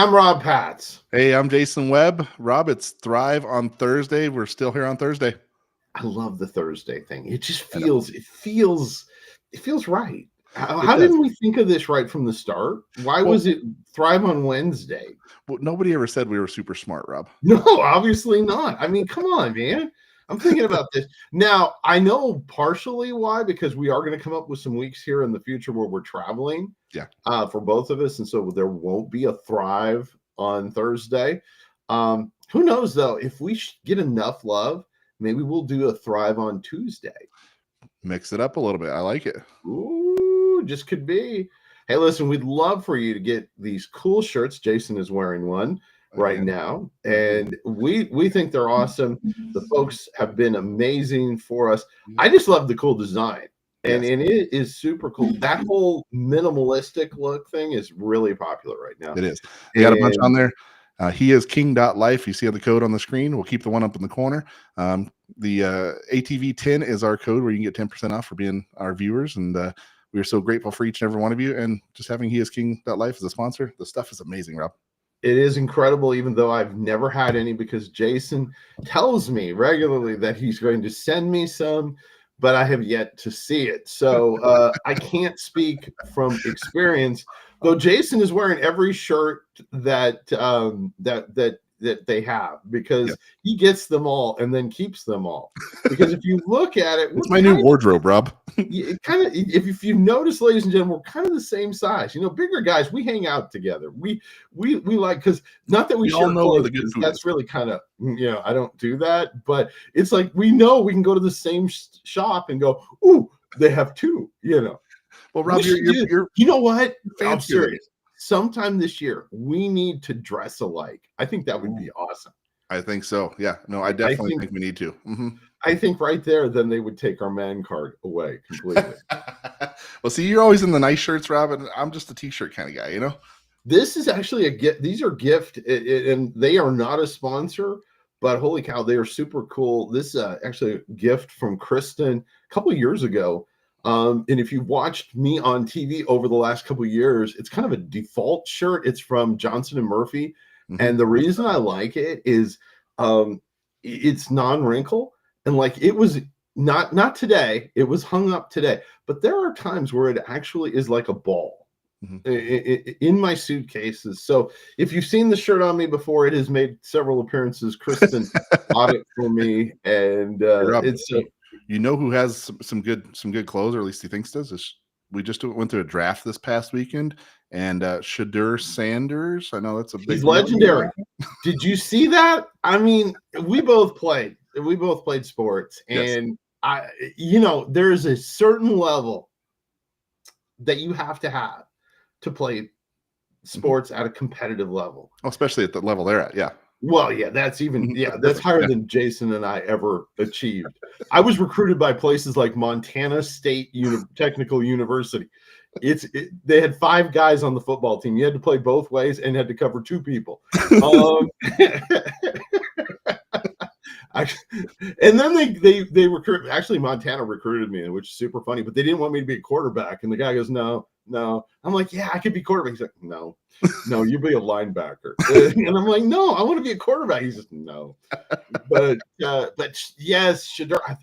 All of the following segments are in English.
I'm Rob Patz. Hey, I'm Jason Webb. Rob, it's Thrive on Thursday. We're still here on Thursday. I love the Thursday thing. It just feels right. How does. didn't we think of this right from the start? Why was it Thrive on Wednesday? Well, nobody ever said we were super smart, Rob. No, obviously not. I mean, come on, man. I'm thinking about this. Now, I know partially why, because we are going to come up with some weeks here in the future where we're traveling. Yeah. For both of us. And so there won't be a Thrive on Thursday. Who knows, though, if we get enough love, maybe we'll do a Thrive on Tuesday. Mix it up a little bit. I like it. Ooh, just could be. Hey, listen, we'd love for you to get these cool shirts. Jason is wearing one right now, and we think they're awesome. The folks have been amazing for us. I just love the cool design, and it is super cool. That whole minimalistic look thing is really popular right now. It is. You got a bunch on there. He is king.life. You see the code on the screen. We'll keep the one up in the corner. The ATV10 is our code where you can get 10% off for being our viewers. And we are so grateful for each and every one of you. And just having He is king.life as a sponsor, the stuff is amazing, Rob. It is incredible, even though I've never had any, because Jason tells me regularly that he's going to send me some, but I have yet to see it. So I can't speak from experience, though Jason is wearing every shirt that they have, because he gets them all and then keeps them all. Because if you look at it, it's my new wardrobe, Rob. Kind of, if you notice, ladies and gentlemen, we're kind of the same size. You know, bigger guys, we hang out together. We like, because not that we share all know where the good food that's really kind of, I don't do that, but it's like we know we can go to the same shop and go, ooh, they have two. Well, Rob, you're you know what? I'm fancy. serious. Sometime this year, we need to dress alike. I think that would be awesome. I think so. Yeah. No, I definitely think we need to. Mm-hmm. I think right there, then they would take our man card away completely. Well, see, you're always in the nice shirts, Rob, and I'm just a t-shirt kind of guy, This is actually a gift. These are gift, and they are not a sponsor, but holy cow, they are super cool. This is actually a gift from Kristen a couple of years ago. And if you've watched me on TV over the last couple of years, it's kind of a default shirt. It's from Johnson & Murphy. Mm-hmm. And the reason I like it is it's non-wrinkle. And like, it was not today, it was hung up today, but there are times where it actually is like a ball in my suitcases. So if you've seen the shirt on me before, it has made several appearances. Kristen bought it for me, and it's you know who has some good clothes, or at least he thinks does. We just went through a draft this past weekend, and Shadur Sanders. I know that's a big. He's legendary. Did you see that? I mean, we both played sports, and there is a certain level that you have to play sports at a competitive level, especially at the level they're at. Yeah. Well, that's higher than Jason and I ever achieved. I was recruited by places like Montana State Technical University. They had 5 guys on the football team. You had to play both ways and had to cover 2 people. And then they recruit. Actually, Montana recruited me, which is super funny. But they didn't want me to be a quarterback. And the guy goes, "No." I'm like, "Yeah, I could be quarterback." He's like, "No, you be a linebacker." And I'm like, "No, I want to be a quarterback." He says, "No." But yes, Shadur. I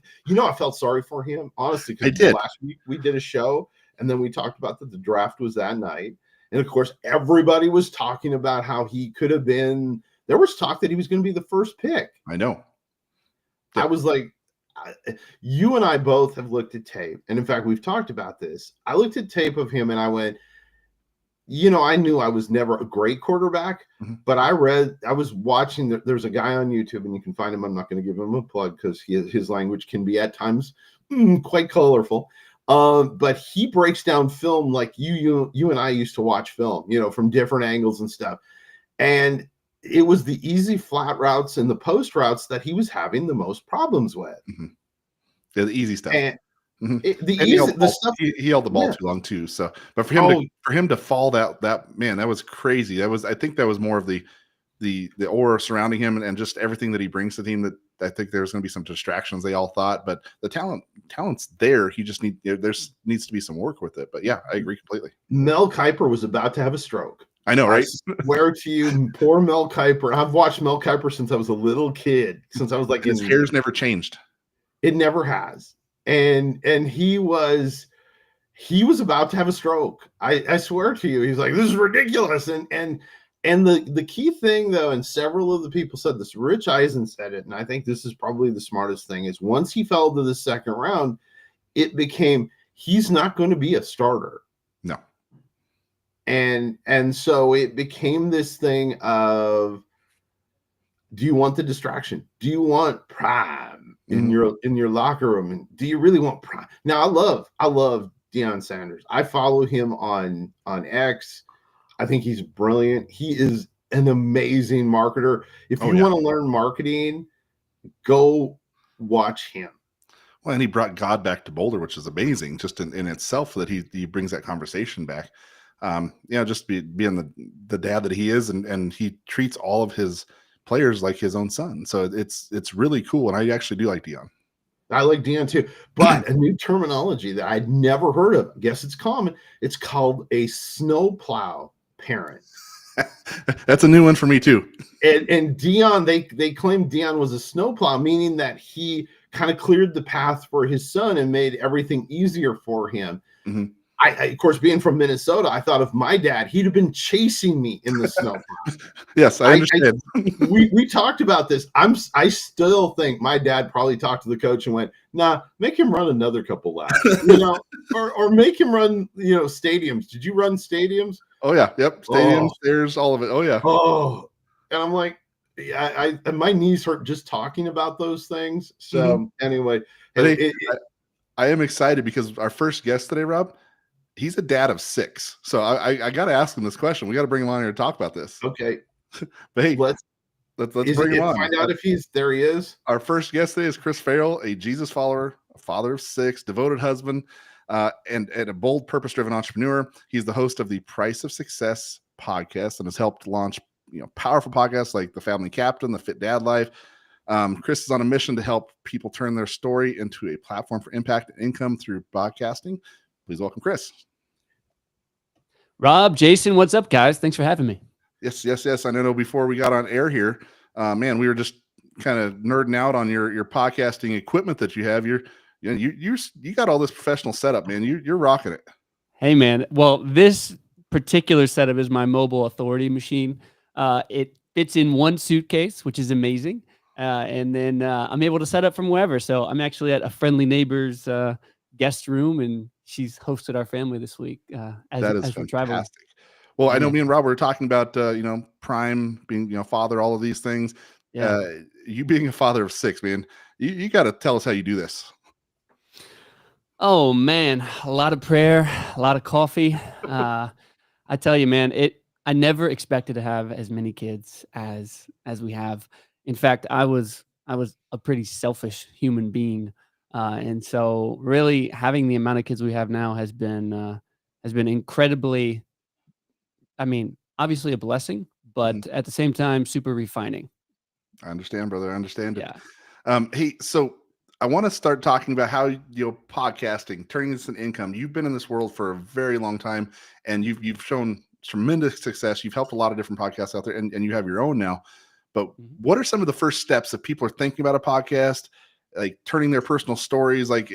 felt sorry for him, honestly, because last week we did a show, and then we talked about that the draft was that night, and of course everybody was talking about how he could have been. There was talk that he was going to be the first pick. I know. I was like, you and I both have looked at tape. And in fact, we've talked about this. I looked at tape of him and I went, I knew I was never a great quarterback, but I was watching, there's a guy on YouTube, and you can find him. I'm not going to give him a plug because his language can be at times quite colorful. But he breaks down film like you and I used to watch film, from different angles and stuff. And it was the easy flat routes and the post routes that he was having the most problems with. Yeah, the easy stuff. And he held the ball too long too. So, but for him to fall that man, that was crazy. I think that was more of the aura surrounding him and just everything that he brings to the team. That I think there's going to be some distractions. They all thought, but the talent's there. He just needs to be some work with it. But yeah, I agree completely. Mel Kiper was about to have a stroke. I know, right? I swear to you, poor Mel Kiper. I've watched Mel Kiper since I was a little kid, since I was like His hair's never changed. It never has. And he was about to have a stroke. I swear to you, he's like, this is ridiculous. And the key thing though, and several of the people said this, Rich Eisen said it, and I think this is probably the smartest thing, is once he fell to the second round, it became he's not going to be a starter. No. And so it became this thing of, do you want the distraction? Do you want prime in your locker room? And do you really want prime? Now I love Deion Sanders. I follow him on X. I think he's brilliant. He is an amazing marketer. If you want to learn marketing, go watch him. Well, and he brought God back to Boulder, which is amazing just in itself, that he brings that conversation back. Just being the dad that he is, and he treats all of his players like his own son. So it's really cool. And I actually do like Deion. I like Deion too, but a new terminology that I'd never heard of. I guess it's common. It's called a snowplow parent. That's a new one for me too. And Deion, they claimed Deion was a snowplow, meaning that he kind of cleared the path for his son and made everything easier for him. Mm-hmm. I, of course, being from Minnesota, I thought of my dad. He'd have been chasing me in the snow. Yes, I understand. We talked about this. I still think my dad probably talked to the coach and went, "Nah, make him run another couple laps, or make him run, stadiums." Did you run stadiums? Oh yeah, yep, stadiums, stairs, all of it. Oh yeah. Oh, and I'm like, I my knees hurt just talking about those things. So anyway, I am excited because our first guest today, Rob, he's a dad of 6. So I got to ask him this question. We got to bring him on here to talk about this. Okay. But hey, let's bring him on. Find out if he's there. He is. Our first guest today is Chris Farrell, a Jesus follower, a father of 6, devoted husband, and a bold, purpose-driven entrepreneur. He's the host of the Price of Success podcast and has helped launch powerful podcasts like The Family Captain, The Fit Dad Life. Chris is on a mission to help people turn their story into a platform for impact and income through podcasting. Please welcome Chris. Rob, Jason, what's up, guys? Thanks for having me. Yes. I know before we got on air here, we were just kind of nerding out on your podcasting equipment that you have. You got all this professional setup, man. You're rocking it. Hey, man. Well, this particular setup is my mobile authority machine. It fits in one suitcase, which is amazing. And then I'm able to set up from wherever. So I'm actually at a friendly neighbor's guest room, and she's hosted our family this week as we're traveling. Well, I know me and Rob were talking about Prime being father, all of these things. Yeah. You being a father of 6, man, you got to tell us how you do this. Oh man, a lot of prayer, a lot of coffee. I tell you, man, I never expected to have as many kids as we have. In fact, I was a pretty selfish human being. And so really having the amount of kids we have now has been incredibly, obviously a blessing, but at the same time, super refining. I understand, brother. I understand. Yeah. Hey, so I want to start talking about how, podcasting, turning this into income. You've been in this world for a very long time, and you've shown tremendous success. You've helped a lot of different podcasts out there, and you have your own now. But what are some of the first steps if people are thinking about a podcast, like turning their personal stories, like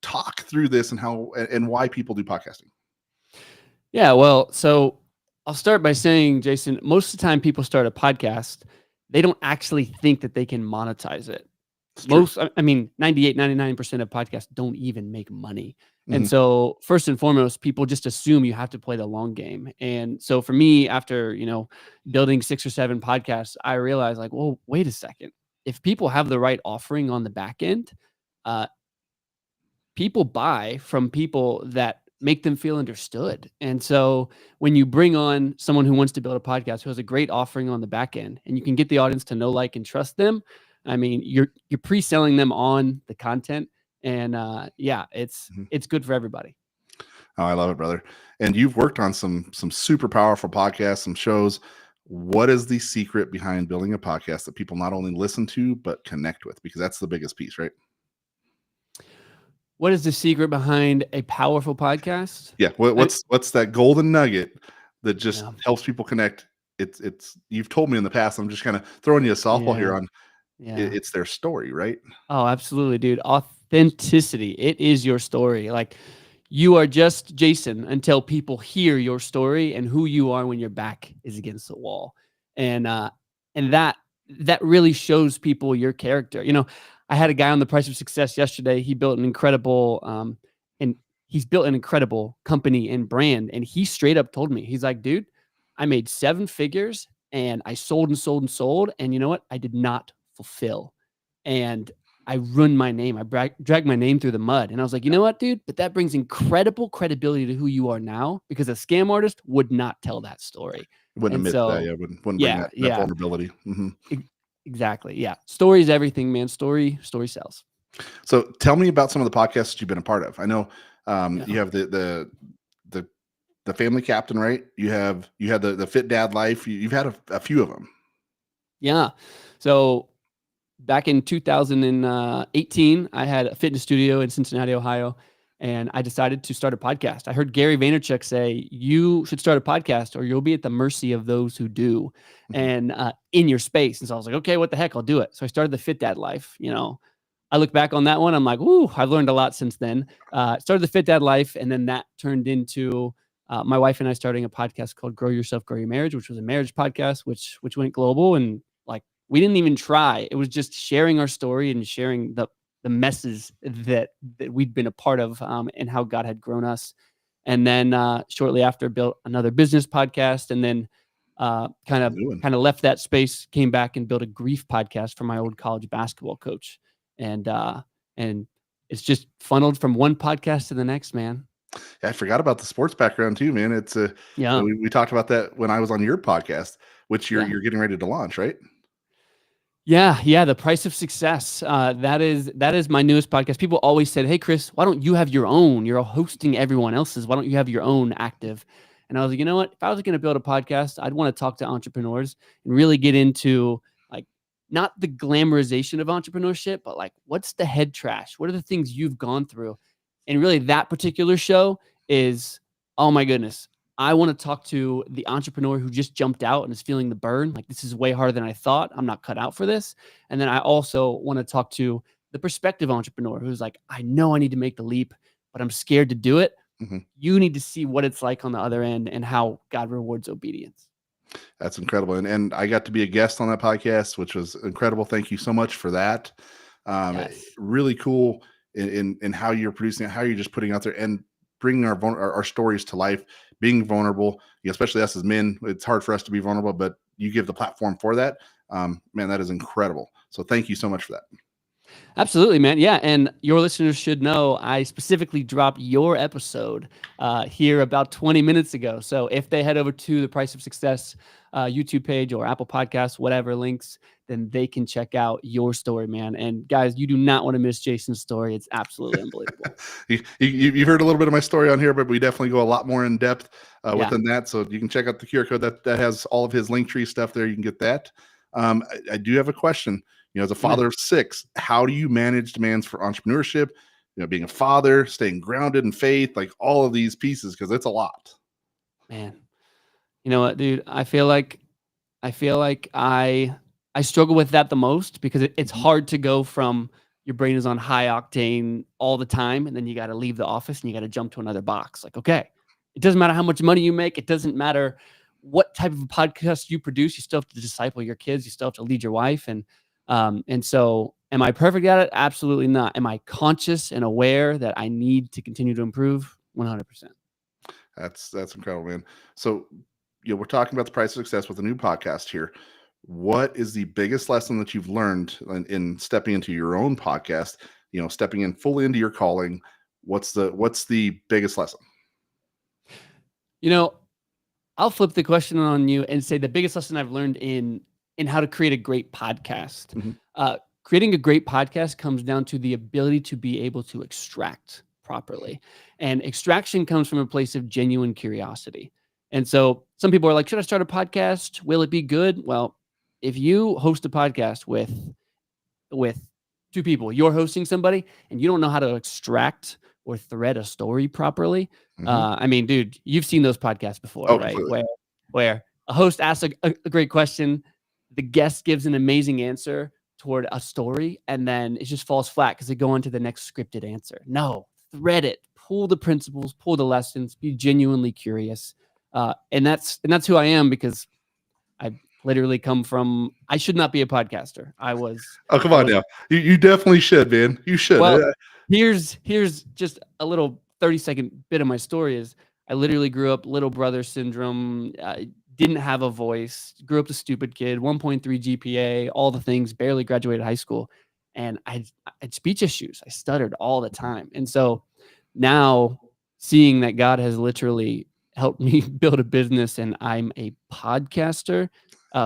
talk through this and how and why people do podcasting? Yeah, well, so I'll start by saying, Jason, most of the time people start a podcast, they don't actually think that they can monetize it. 98, 99% of podcasts don't even make money. And so first and foremost, people just assume you have to play the long game. And so for me, after, building 6 or 7 podcasts, I realized like, well, wait a second. If people have the right offering on the back end, people buy from people that make them feel understood. And so when you bring on someone who wants to build a podcast, who has a great offering on the back end, and you can get the audience to know, like, and trust them, you're pre-selling them on the content. And it's good for everybody. Oh, I love it, brother. And you've worked on some super powerful podcasts, some shows. What is the secret behind building a podcast that people not only listen to, but connect with? Because that's the biggest piece, right? What is the secret behind a powerful podcast? Yeah. What's that golden nugget that just Yeah. helps people connect. It's you've told me in the past. I'm just kind of throwing you a softball here on Yeah. it's their story, right? Oh, absolutely, dude. Authenticity. It is your story. Like you are just Jason until people hear your story and who you are when your back is against the wall. And that really shows people your character. I had a guy on The Price of Success yesterday. He built an incredible and he's built an incredible company and brand. And he straight up told me, he's like, dude, I made 7 figures and I sold and sold and sold. And you know what? I did not fulfill. And I ruined my name. I dragged my name through the mud. And I was like, you know what, dude? But that brings incredible credibility to who you are now, because a scam artist would not tell that story. Wouldn't And admit to that. so, Yeah, wouldn't bring yeah, that vulnerability. Mhm. exactly. Yeah. Story is everything, man. Story sells. So tell me about some of the podcasts that you've been a part of. I know Yeah. you have the Family Captain, right? You had the Fit Dad Life. You've had a few of them. Yeah. So back in 2018, I had a fitness studio in Cincinnati, Ohio, and I decided to start a podcast. I heard Gary Vaynerchuk say, you should start a podcast or you'll be at the mercy of those who do, and in your space. And so I was like, okay, what the heck, I'll do it. So I started the Fit Dad Life. I look back on that one, I'm like, ooh, I've learned a lot since then. Started the Fit Dad Life, and then that turned into my wife and I starting a podcast called Grow Yourself, Grow Your Marriage, which was a marriage podcast, which went global. And like, we didn't even try. It was just sharing our story and sharing the messes that we'd been a part of, and how God had grown us. And then shortly after, built another business podcast, and then kind of left that space, came back and built a grief podcast for my old college basketball coach. And it's just funneled from one podcast to the next, man. I forgot about the sports background too, man. It's Yeah. We talked about that when I was on your podcast, which you're getting ready to launch, right? Yeah. The Price of Success. That is my newest podcast. People always said, hey, Chris, why don't you have your own? You're hosting everyone else's. Why don't you have your own active? And I was like, you know what? If I was going to build a podcast, I'd want to talk to entrepreneurs and really get into like, not the glamorization of entrepreneurship, but like, what's the head trash? What are the things you've gone through? And really that particular show is, oh my goodness, I want to talk to the entrepreneur who just jumped out and is feeling the burn. Like, this is way harder than I thought. I'm not cut out for this. And then I also want to talk to the prospective entrepreneur who's like, I know I need to make the leap, but I'm scared to do it. Mm-hmm. You need to see what it's like on the other end and how God rewards obedience. That's incredible. And I got to be a guest on that podcast, which was incredible. Thank you so much for that. Yes. Really cool in how you're producing it, how you're just putting out there and bringing our stories to life, being vulnerable, especially us as men. It's hard for us to be vulnerable, but you give the platform for that. Man, that is incredible. So thank you so much for that. Absolutely, man. Yeah. And your listeners should know I specifically dropped your episode here about 20 minutes ago. So if they head over to the Price of Success YouTube page or Apple Podcasts, whatever links, then they can check out your story, man. And guys, you do not want to miss Jason's story. It's absolutely unbelievable. You've heard a little bit of my story on here, but we definitely go a lot more in depth within that. So you can check out the QR code that has all of his Linktree stuff there. You can get that. I do have a question. As a father of 6, how do you manage demands for entrepreneurship? Being a father, staying grounded in faith, like all of these pieces, because it's a lot. Man, you know what, dude? I feel like I struggle with that the most, because it's hard to go from your brain is on high octane all the time, and then you got to leave the office and you got to jump to another box. Like, okay, it doesn't matter how much money you make. It doesn't matter what type of podcast you produce. You still have to disciple your kids. You still have to lead your wife. And so am I perfect at it? Absolutely not. Am I conscious and aware that I need to continue to improve? 100%. That's incredible, man. So, we're talking about the Price of Success with a new podcast here. What is the biggest lesson that you've learned in stepping into your own podcast, stepping in fully into your calling? What's the biggest lesson? I'll flip the question on you and say the biggest lesson I've learned in how to create a great podcast. Mm-hmm. Creating a great podcast comes down to the ability to be able to extract properly. And extraction comes from a place of genuine curiosity. And so some people are like, should I start a podcast? Will it be good? Well, if you host a podcast with 2 people, you're hosting somebody and you don't know how to extract or thread a story properly. Mhm. I mean, dude, you've seen those podcasts before, Oh, right? completely. Where a host asks a great question, the guest gives an amazing answer toward a story, and then it just falls flat because they go into the next scripted answer. No, thread it, pull the principles, pull the lessons, be genuinely curious. And that's who I am, because I literally come from, I should not be a podcaster. Oh, come I on was now. You definitely should, man. You should. well, here's just a little 30-second bit of my story is I literally grew up little brother syndrome, didn't have a voice, grew up the stupid kid, 1.3 GPA, all the things, barely graduated high school. And I had speech issues. I stuttered all the time. And so now seeing that God has literally helped me build a business and I'm a podcaster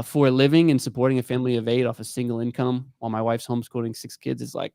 for a living and supporting a family of 8 off a single income while my wife's homeschooling 6 kids is like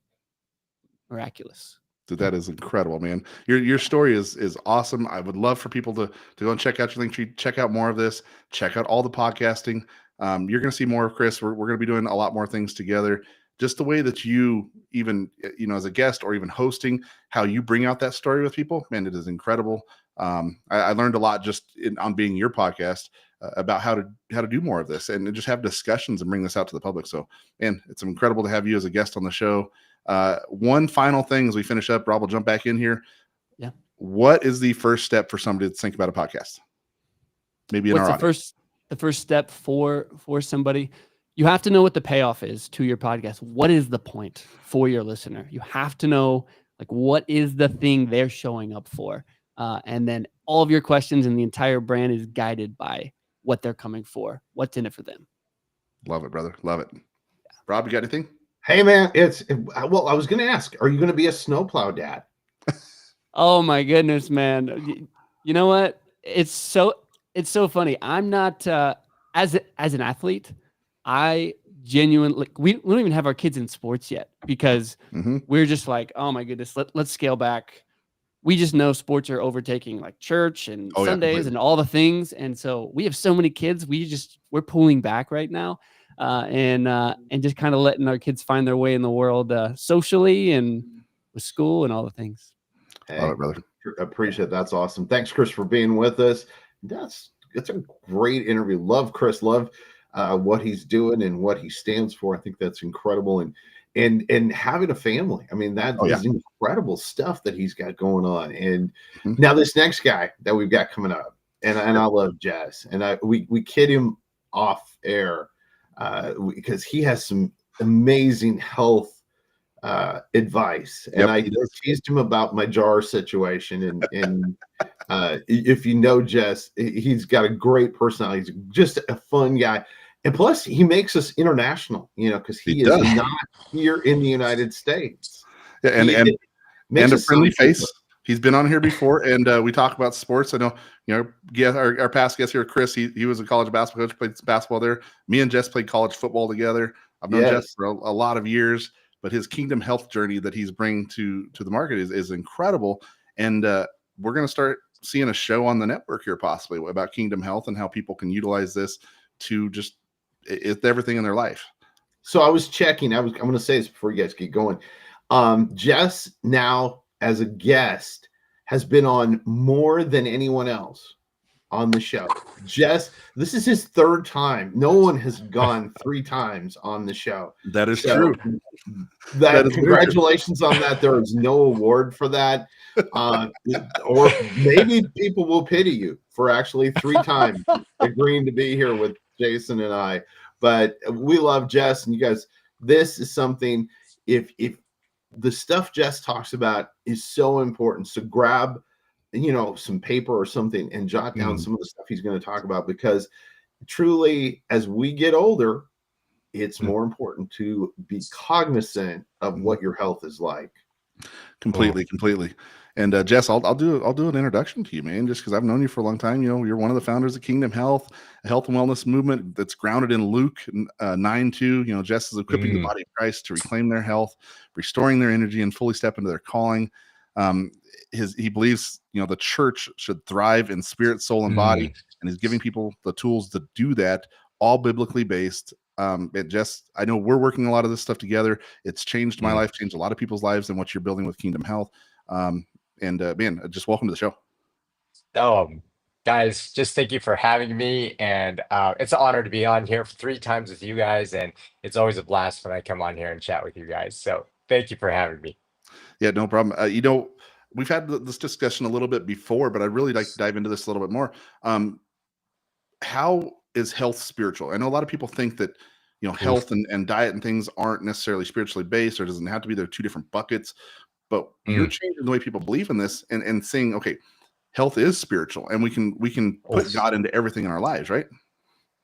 miraculous. Dude, that is incredible, man. Your story is awesome. I would love for people to go and check out your link tree, check out more of this, check out all the podcasting. You're going to see more of Chris. We're going to be doing a lot more things together. Just the way that you even, as a guest or even hosting, how you bring out that story with people, man, it is incredible. I learned a lot just on being your podcast about how to do more of this and just have discussions and bring this out to the public. So, man, it's incredible to have you as a guest on the show. One final thing as we finish up, Rob will jump back in here. Yeah. What is the first step for somebody to think about a podcast? Maybe in What's our the first step for somebody? You have to know what the payoff is to your podcast. What is the point for your listener? You have to know, like, what is the thing they're showing up for? And then all of your questions and the entire brand is guided by what they're coming for, what's in it for them. Love it, brother. Love it. Rob, you got anything? Hey man, well, I was going to ask, are you going to be a snowplow dad? Oh my goodness, man. You know what? It's so funny. I'm not as an athlete, I genuinely, we don't even have our kids in sports yet because we're just like, oh my goodness, let's scale back. We just know sports are overtaking like church and Sundays and all the things. And so we have so many kids. We're pulling back right now. And just kind of letting our kids find their way in the world socially and with school and all the things. Hey, love it, brother. Appreciate it. That's awesome. Thanks, Chris, for being with us. It's a great interview. Love Chris. Love what he's doing and what he stands for. I think that's incredible. And having a family. I mean, that is incredible stuff that he's got going on. And now this next guy that we've got coming up, and I love Jess, and we kid him off air because he has some amazing health advice. And I teased him about my jar situation. And if you know Jess, he's got a great personality. He's just a fun guy. And plus, he makes us international, because he is not here in the United States. Yeah, and a friendly face. He's been on here before, and we talk about sports. I know, our past guest here, Chris, he was a college basketball coach, played basketball there. Me and Jess played college football together. I've known Jess for a lot of years, but his Kingdom Health journey that he's bringing to the market is incredible. And we're going to start seeing a show on the network here possibly about Kingdom Health and how people can utilize this to just it's everything in their life. So I was checking. I'm going to say this before you guys get going. Jess now as a guest has been on more than anyone else on the show. Jess, this is his 3rd time. No one has gone 3 times on the show. That is true. Congratulations on that. There is no award for that. Or maybe people will pity you for actually 3 times agreeing to be here with Jason and I. But we love Jess, and you guys, this is something, if the stuff Jess talks about is so important, so grab some paper or something and jot down some of the stuff he's going to talk about, because truly as we get older, it's more important to be cognizant of what your health is like. Completely. And Jess, I'll do an introduction to you, man, just because I've known you for a long time. You're one of the founders of Kingdom Health, a health and wellness movement that's grounded in Luke 9:2. Jess is equipping the body of Christ to reclaim their health, restoring their energy, and fully step into their calling. He believes the church should thrive in spirit, soul, and body, and he's giving people the tools to do that, all biblically based. Jess, I know we're working a lot of this stuff together. It's changed my life, changed a lot of people's lives, and what you're building with Kingdom Health. And man, just welcome to the show. Guys, just thank you for having me. And it's an honor to be on here 3 times with you guys. And it's always a blast when I come on here and chat with you guys. So thank you for having me. Yeah, no problem. We've had this discussion a little bit before, but I'd really like to dive into this a little bit more. How is health spiritual? I know a lot of people think that, health and diet and things aren't necessarily spiritually based, or doesn't have to be. They're two different buckets. But you're changing the way people believe in this and saying, okay, health is spiritual, and we can put God into everything in our lives, right?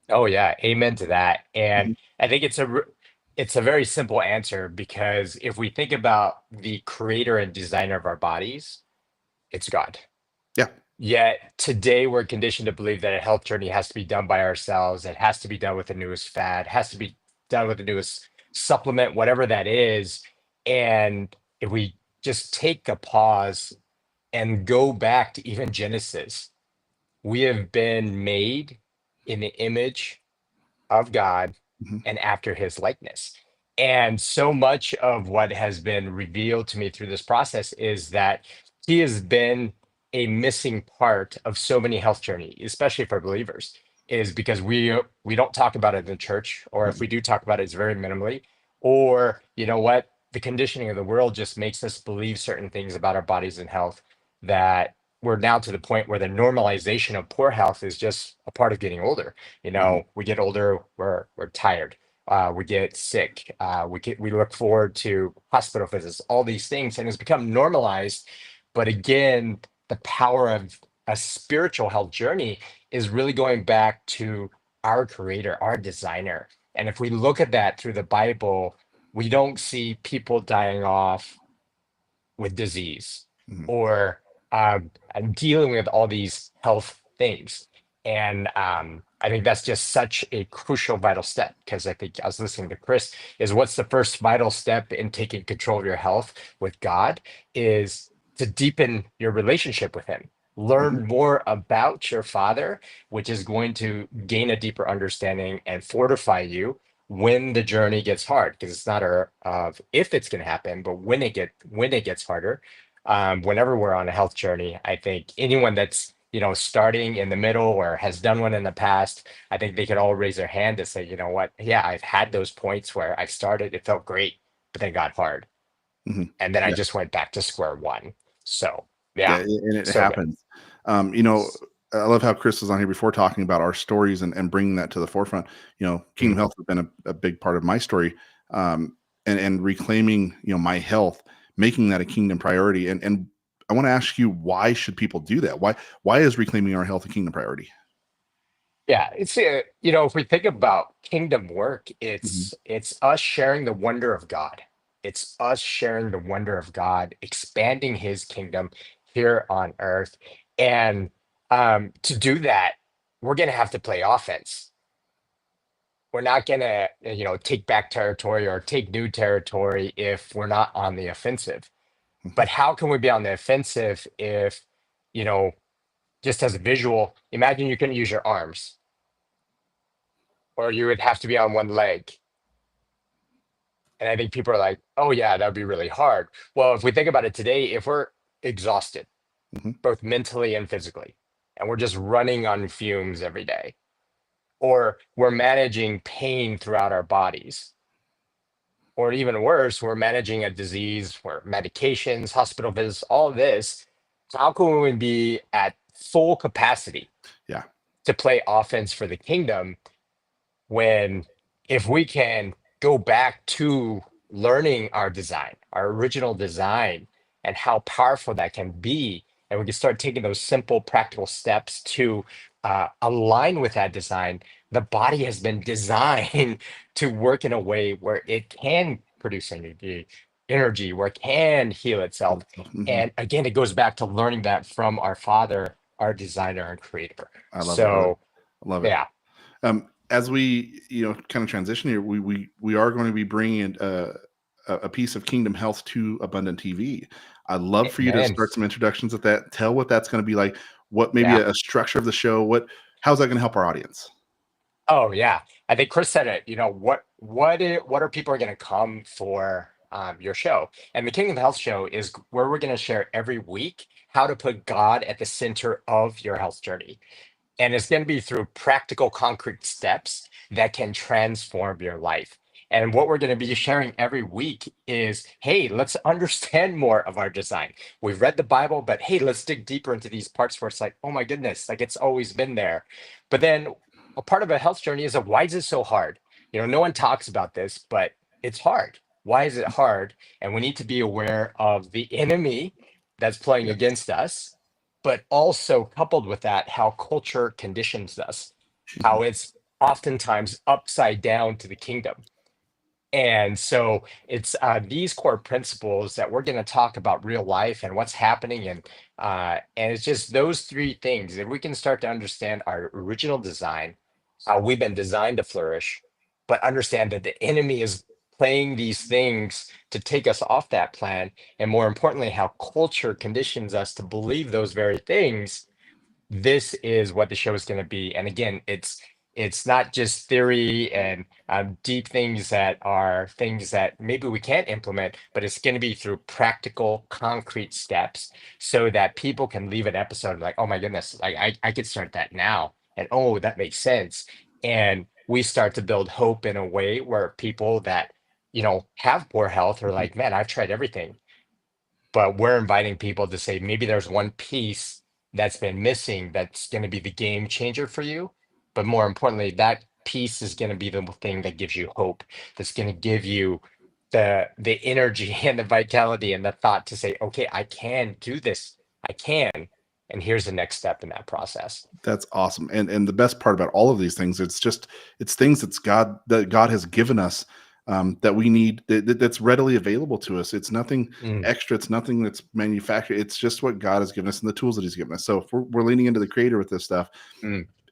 Oh yeah, amen to that. And I think it's a very simple answer, because if we think about the creator and designer of our bodies, it's God. Yeah. Yet today we're conditioned to believe that a health journey has to be done by ourselves. It has to be done with the newest fad, has to be done with the newest supplement, whatever that is. And if we just take a pause and go back to even Genesis, we have been made in the image of God and after his likeness. And so much of what has been revealed to me through this process is that he has been a missing part of so many health journeys, especially for believers, is because we don't talk about it in the church, or if we do talk about it, it's very minimally. Or you know what? The conditioning of the world just makes us believe certain things about our bodies and health, that we're now to the point where the normalization of poor health is just a part of getting older. We get older, we're tired, we get sick, we look forward to hospital visits, all these things, and it's become normalized. But again, the power of a spiritual health journey is really going back to our creator, our designer. And if we look at that through the Bible, we don't see people dying off with disease or dealing with all these health things. And I think that's just such a crucial, vital step, because I think I was listening to Chris, is what's the first vital step in taking control of your health with God is to deepen your relationship with him. Learn more about your father, which is going to gain a deeper understanding and fortify you when the journey gets hard, because it's not of if it's going to happen, but when it gets harder. Whenever we're on a health journey, I think anyone that's starting in the middle or has done one in the past, I think they could all raise their hand to say, you know what, yeah, I've had those points where I started, it felt great, but then it got hard, and then I just went back to square one. So yeah, and it so happens. I love how Chris was on here before talking about our stories and bringing that to the forefront. Kingdom Health has been a big part of my story, and reclaiming, my health, making that a kingdom priority. And I want to ask you, why should people do that? Why is reclaiming our health a kingdom priority? Yeah, it's if we think about kingdom work, it's us sharing the wonder of God. It's us sharing the wonder of God, expanding his kingdom here on earth. And to do that, we're going to have to play offense. We're not going to, take back territory or take new territory if we're not on the offensive. But how can we be on the offensive if, just as a visual, imagine you couldn't use your arms, or you would have to be on one leg. And I think people are like, oh yeah, that would be really hard. Well, if we think about it today, if we're exhausted, both mentally and physically, and we're just running on fumes every day, or we're managing pain throughout our bodies, or even worse, we're managing a disease, or medications, hospital visits, all this, how can we be at full capacity to play offense for the kingdom, when if we can go back to learning our design, our original design, and how powerful that can be, and we can start taking those simple, practical steps to align with that design, the body has been designed to work in a way where it can produce energy, where it can heal itself. And again, it goes back to learning that from our Father, our designer and creator. I love it. I love it. Yeah. As we kind of transition here, we are going to be bringing a piece of Kingdom Health to Abundant TV. I'd love for you to start some introductions at that. Tell what that's going to be like. What maybe a structure of the show. How's that going to help our audience? Oh yeah, I think Chris said it. What are people going to come for your show. And the Kingdom Health Show is where we're going to share every week how to put God at the center of your health journey. And it's going to be through practical, concrete steps that can transform your life. And what we're going to be sharing every week is, hey, let's understand more of our design. We've read the Bible, but hey, let's dig deeper into these parts where it's like, oh my goodness, like it's always been there. But then a part of a health journey is why is it so hard? No one talks about this, but it's hard. Why is it hard? And we need to be aware of the enemy that's playing Yeah. against us, but also coupled with that, how culture conditions us, how it's oftentimes upside down to the kingdom. And so it's these core principles that we're going to talk about real life and what's happening, and it's just those three things. If we can start to understand our original design, how we've been designed to flourish, but understand that the enemy is playing these things to take us off that plan, and more importantly, how culture conditions us to believe those very things. This is what the show is going to be. And again, it's not just theory and deep things that are things that maybe we can't implement, but it's going to be through practical, concrete steps so that people can leave an episode like, oh my goodness, I could start that now. And oh, that makes sense. And we start to build hope in a way where people that, have poor health are like, man, I've tried everything. But we're inviting people to say, maybe there's one piece that's been missing that's going to be the game changer for you. But more importantly, that piece is going to be the thing that gives you hope, that's going to give you the energy and the vitality and the thought to say, okay, I can do this. I can. And here's the next step in that process. That's awesome. And the best part about all of these things, it's things that God has given us, that we need, that's readily available to us. It's nothing extra. It's nothing that's manufactured. It's just what God has given us and the tools that he's given us. So if we're leaning into the creator with this stuff,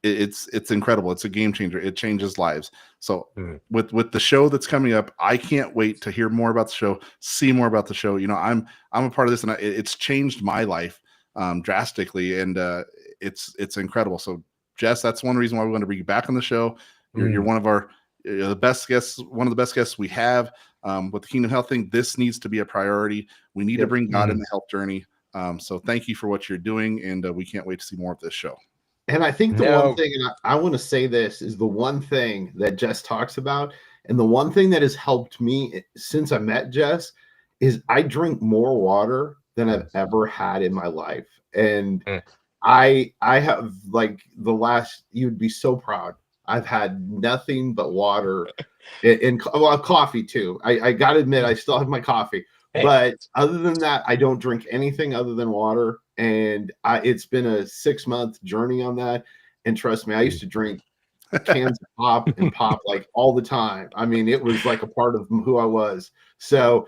it's incredible. It's a game changer. It changes lives. So with the show that's coming up, I can't wait to hear more about the show, see more about the show. I'm a part of this, and it's changed my life drastically, and it's incredible. So Jess, that's one reason why we want to bring you back on the show. You're one of our the best guests, one of the best guests we have with the Kingdom Health thing. This needs to be a priority. We need to bring God in the health journey. So thank you for what you're doing, and we can't wait to see more of this show. And I think the one thing, and I want to say this, is the one thing that Jess talks about, and the one thing that has helped me since I met Jess is I drink more water than I've ever had in my life. And I have, like, you'd be so proud. I've had nothing but water and coffee too. I got to admit, I still have my coffee. Hey. But other than that, I don't drink anything other than water. And it's been a 6-month journey on that. And trust me, I used to drink cans of pop like all the time. I mean, it was like a part of who I was. So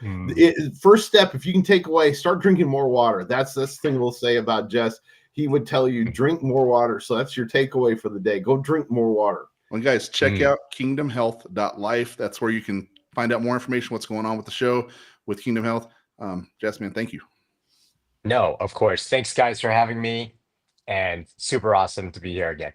first step, if you can take away, start drinking more water. That's the thing we'll say about Jess. He would tell you, drink more water. So that's your takeaway for the day. Go drink more water. Well, guys, check out kingdomhealth.life. That's where you can find out more information, what's going on with the show, with Kingdom Health. Jess, man, thank you. No, of course. Thanks, guys, for having me. And super awesome to be here again.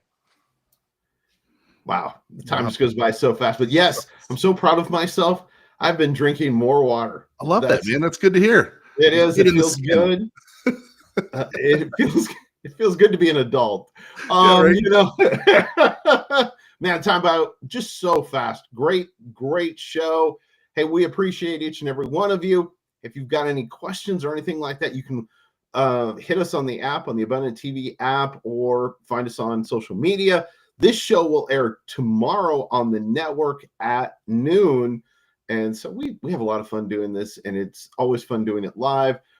Wow. The time just goes by so fast. But yes, I'm so proud of myself. I've been drinking more water. I love that, man. That's good to hear. It is. It feels good. It feels good to be an adult. Man, time about just so fast. Great show. Hey, we appreciate each and every one of you. If you've got any questions or anything like that, you can hit us on the app, on the Abundant TV app, or find us on social media. This show will air tomorrow on the network at noon. And so we have a lot of fun doing this, and it's always fun doing it live.